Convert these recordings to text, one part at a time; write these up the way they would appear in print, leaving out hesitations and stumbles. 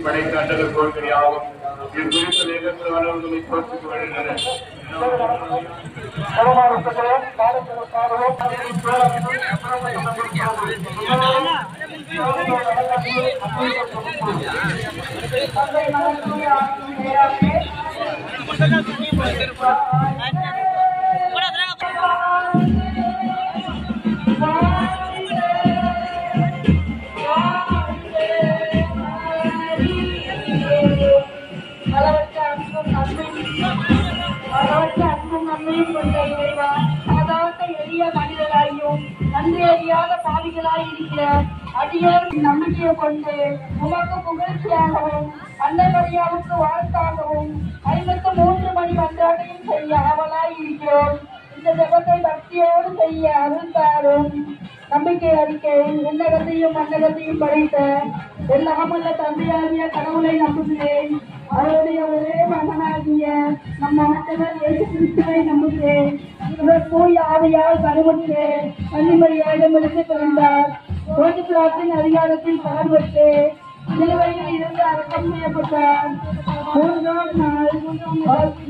படைக்காட்டல் கோரிக்கையாகும் குறித்த நேரத்தில் வரவர்களை போட்டுக் வருகின்றனர். நம்பிக்கையை கொண்டு உமக்கு புகழ்ச்சியாகவும் அன்னமரியாவுக்கு வாழ்த்தாகவும் 53 மணி மன்றாட்டையும் செய்ய அவளாய் இருக்கிறோம். இந்த ஜபத்தை பக்தியோடு செய்ய அருள்தாரும். நம்பிக்கை அறிக்கை. விண்ணகத்தையும் மன்னகத்தையும் படைத்த எல்லாமல்ல தந்தையாகிய கடவுளை நம்புகிறேன். அவருடைய ஒரே மகனாகிய நம் ஆண்டவர் இயேசு கிறிஸ்துவை நம்புகிறேன். இவர் தூய ஆவியால் கருவுற்றேன் கன்னிமரியாரிடமிருந்து பிறந்தார். ரோஜிபிளாத்தின் அதிகாரத்தில் பாடுபட்டு சிலுவையில் இருந்து அடக்கம் செய்யப்பட்டார். 3ஆம் நாள்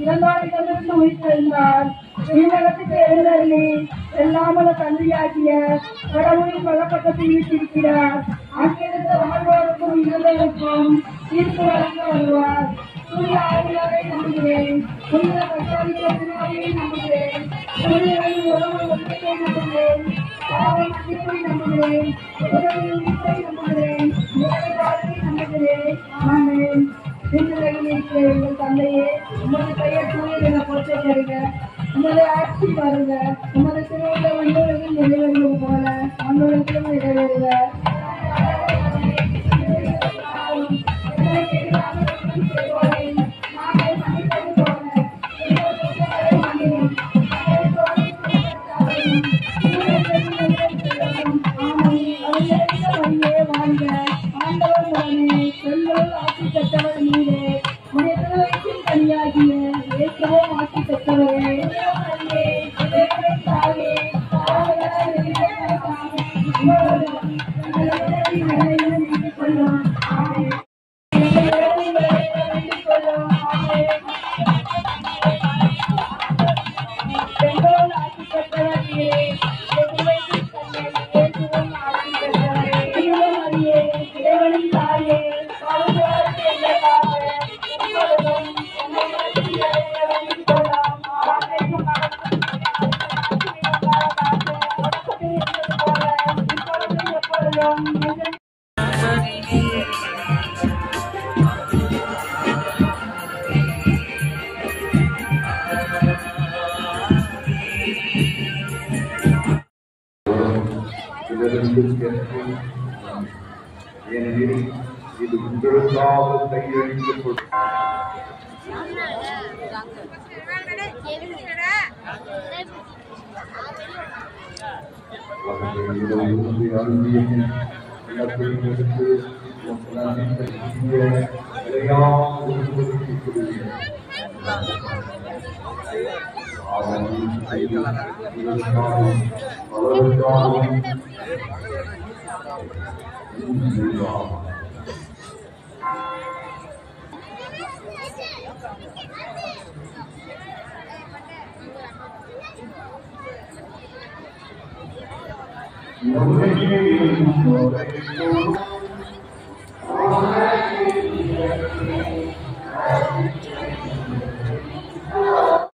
இரண்டாயிரத்திலிருந்து உயிர்த்தெழுந்தார். விண்ணகத்துக்கு எழுந்தருளி எல்லாமல்ல தந்தையாகிய கடவுளின் வலப்பக்கத்தில் வீட்டிருக்கிறார். அங்கிருந்த வாழ்வோருக்கும் இறந்தவருக்கும் தீர்ப்பு வழங்க வருவார். சூரிய ஆவியாரை நம்புகிறேன். புனித கத்தோலிக்க திருமறையை நம்புகிறேன். சூரியனின் உறவு ஒன்றையை நம்புகிறேன். பாவை மன்னிப்பை நம்புகிறேன். உறவின் மீட்பை நம்புகிறேன். வாழ்க்கை நம்புகிறேன். ஆமென். விண்ணுலகில் இருக்கிற எங்கள் தந்தையே, உமது பெயர் தூயது என போற்றப் பெறுக. உமது ஆட்சி வருக. உமது திருவுள்ள விண்ணுலகில் நிறைவேறுவது போல மண்ணுலகிலும் நிறைவேறுக. ஏனெனில் இது உங்களுக்காக கையெழுத்தப்படும். No